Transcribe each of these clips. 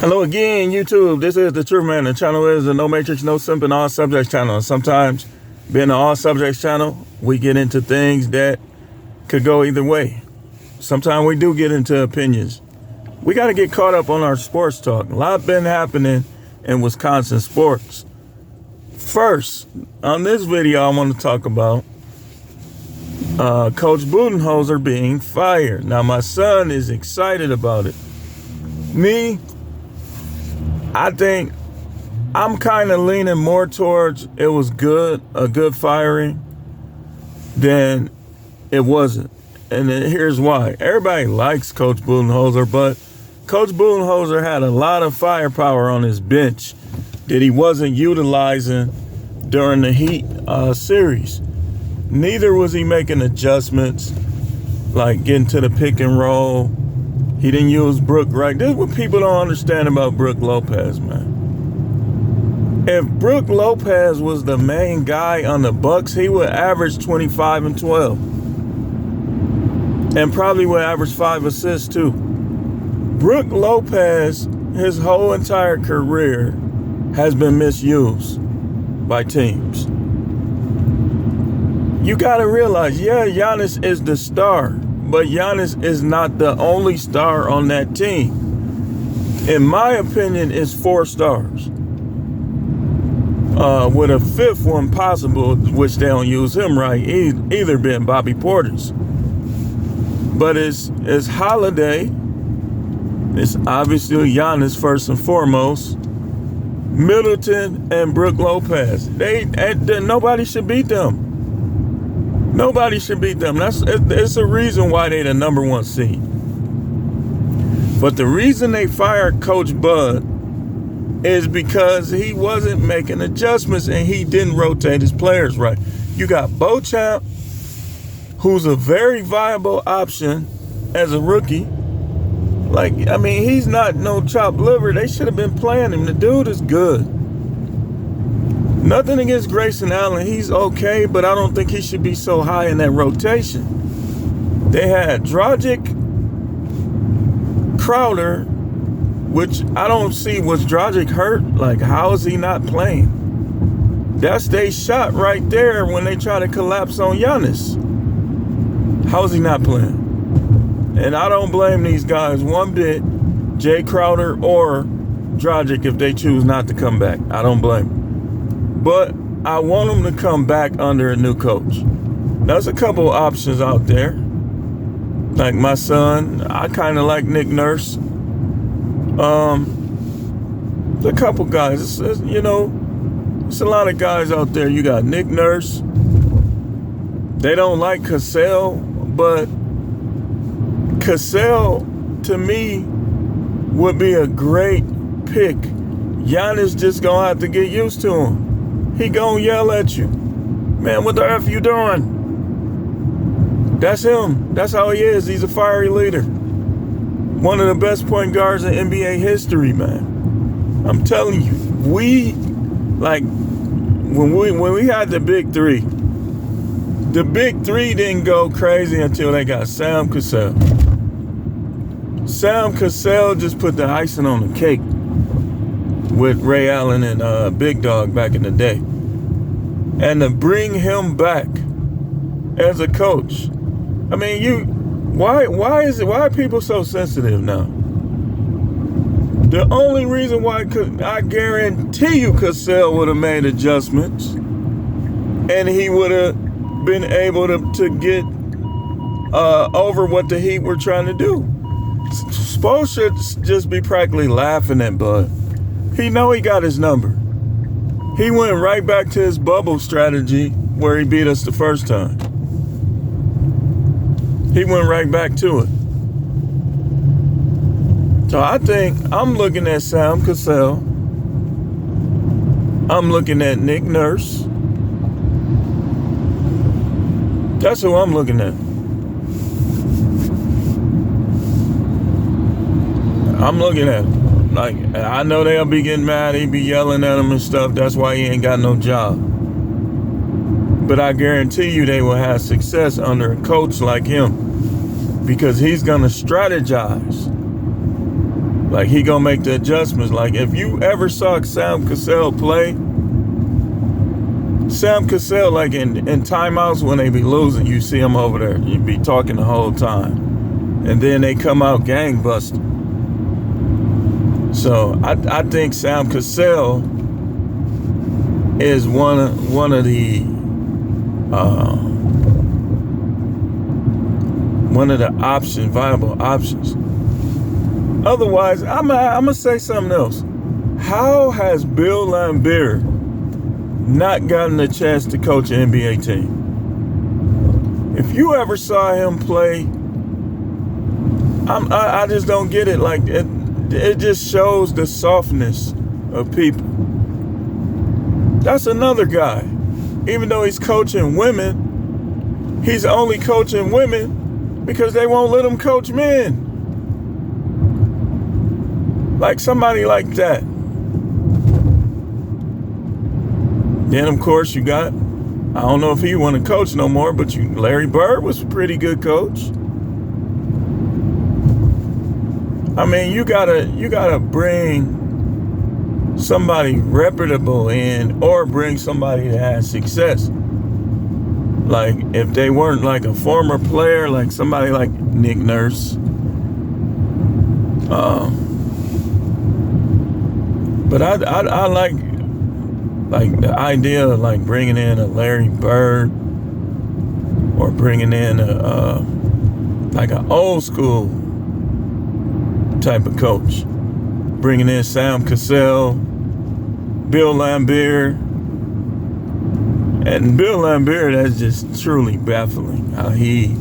Hello again, YouTube. This is the Truth Man. The channel is the No Matrix, No Simping, All Subjects channel. And sometimes, being an All Subjects channel, we get into things that could go either way. Sometimes we do get into opinions. We got to get caught up on our sports talk. A lot been happening in Wisconsin sports. First, on this video, I want to talk about Coach Budenholzer being fired. Now, my son is excited about it. Me, I think I'm kind of leaning more towards it was a good firing, than it wasn't. And then here's why. Everybody likes Coach Budenholzer, but Coach Budenholzer had a lot of firepower on his bench that he wasn't utilizing during the Heat series. Neither was he making adjustments, like getting to the pick and roll. He didn't use Brook right. This is what people don't understand about Brook Lopez, man. If Brook Lopez was the main guy on the Bucks, he would average 25 and 12. And probably would average 5 assists too. Brook Lopez, his whole entire career, has been misused by teams. You gotta realize, yeah, Giannis is the star, but Giannis is not the only star on that team. In my opinion, it's 4 stars. With a 5th one possible, which they don't use him right, either being Bobby Portis. But it's Holiday. It's obviously Giannis first and foremost. Middleton and Brook Lopez. Nobody should beat them. Nobody should beat them. It's a reason why they the number 1 seed. But the reason they fired Coach Bud is because he wasn't making adjustments and he didn't rotate his players right. You got Beauchamp, who's a very viable option as a rookie. He's not no chopped liver. They should have been playing him. The dude is good. Nothing against Grayson Allen. He's okay, but I don't think he should be so high in that rotation. They had Dragic, Crowder, which I don't see. Was Dragic hurt? How is he not playing? That's their shot right there when they try to collapse on Giannis. How is he not playing? And I don't blame these guys one bit, Jay Crowder or Dragic, if they choose not to come back. I don't blame them. But I want them to come back under a new coach. There's a couple options out there. Like my son, I kind of like Nick Nurse. A couple guys, it's a lot of guys out there. You got Nick Nurse. They don't like Cassell, but Cassell, to me, would be a great pick. Giannis just gonna have to get used to him. He gonna yell at you. Man, what the F you doing? That's him. That's how he is. He's a fiery leader. One of the best point guards in NBA history, man. I'm telling you, when we had the big three didn't go crazy until they got Sam Cassell. Sam Cassell just put the icing on the cake with Ray Allen and Big Dog back in the day. And to bring him back as a coach, why are people so sensitive now? The only reason why, I guarantee you Cassell would have made adjustments and he would have been able to get over what the Heat were trying to do. Spo should just be practically laughing at Bud. He know he got his number. He went right back to his bubble strategy where he beat us the first time. He went right back to it. So I think I'm looking at Sam Cassell. I'm looking at Nick Nurse. That's who I'm looking at. I'm looking at him. I know they'll be getting mad. He be yelling at him and stuff. That's why he ain't got no job. But I guarantee you they will have success under a coach like him. Because he's going to strategize. Like, he gonna make the adjustments. Like, if you ever saw Sam Cassell play, Sam Cassell, like in timeouts when they be losing, you see him over there. You be talking the whole time. And then they come out gangbusters. So I think Sam Cassell is one of the viable options. Otherwise, I'm gonna say something else. How has Bill Laimbeer not gotten a chance to coach an NBA team? If you ever saw him play, I just don't get it. Like, it just shows the softness of people. That's another guy. Even though he's coaching women, he's only coaching women because they won't let him coach men. Like, somebody like that. Then, of course, you got, I don't know if he want to coach no more, but Larry Bird was a pretty good coach. I mean, you gotta bring somebody reputable in, or bring somebody that has success. Like, if they weren't like a former player, like somebody like Nick Nurse. But I like the idea of like bringing in a Larry Bird, or bringing in like an old school type of coach. Bringing in Sam Cassell, Bill Laimbeer. And Bill Laimbeer, that's just truly baffling how he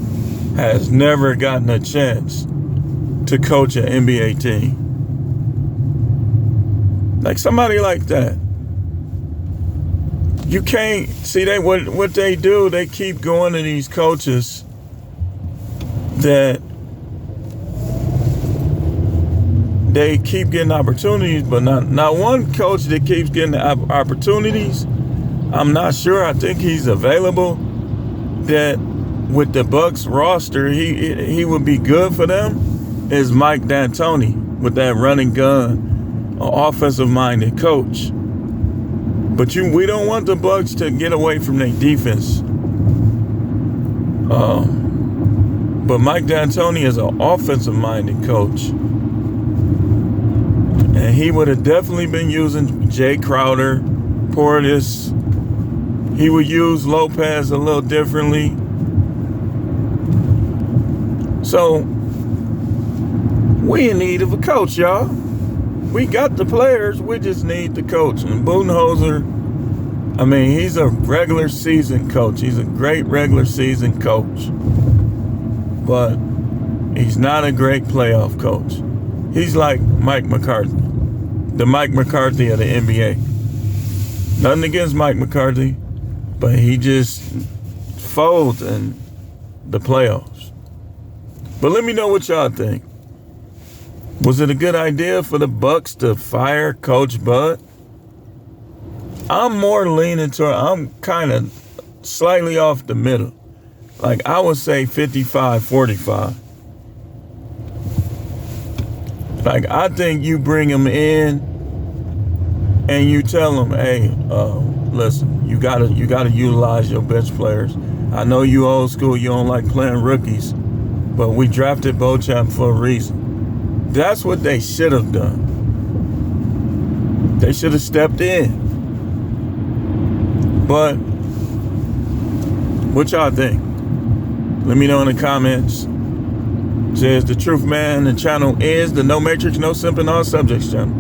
has never gotten a chance to coach an NBA team. Like, somebody like that. You can't see what they do. They keep going to these coaches that they keep getting opportunities, but not one coach that keeps getting the opportunities. I'm not sure. I think he's available. That with the Bucks roster, he would be good for them. Is Mike D'Antoni, with that running gun, offensive-minded coach. But we don't want the Bucks to get away from their defense. But Mike D'Antoni is an offensive-minded coach. And he would have definitely been using Jay Crowder, Portis. He would use Lopez a little differently. So, we in need of a coach, y'all. We got the players, we just need the coach. And Budenholzer, I mean, he's a regular season coach. He's a great regular season coach. But he's not a great playoff coach. He's like Mike McCarthy, the Mike McCarthy of the NBA. Nothing against Mike McCarthy, but he just folds in the playoffs. But let me know what y'all think. Was it a good idea for the Bucks to fire Coach Bud? I'm more leaning toward, I'm kind of slightly off the middle. Like, I would say 55-45. Like, I think you bring him in and you tell him, hey, listen, you gotta utilize your bench players. I know you old school, you don't like playing rookies, but we drafted Beauchamp for a reason. That's what they should have done. They should have stepped in. But what y'all think? Let me know in the comments. Says the Truth Man. The channel is the No Matrix, No Simping All Subjects channel.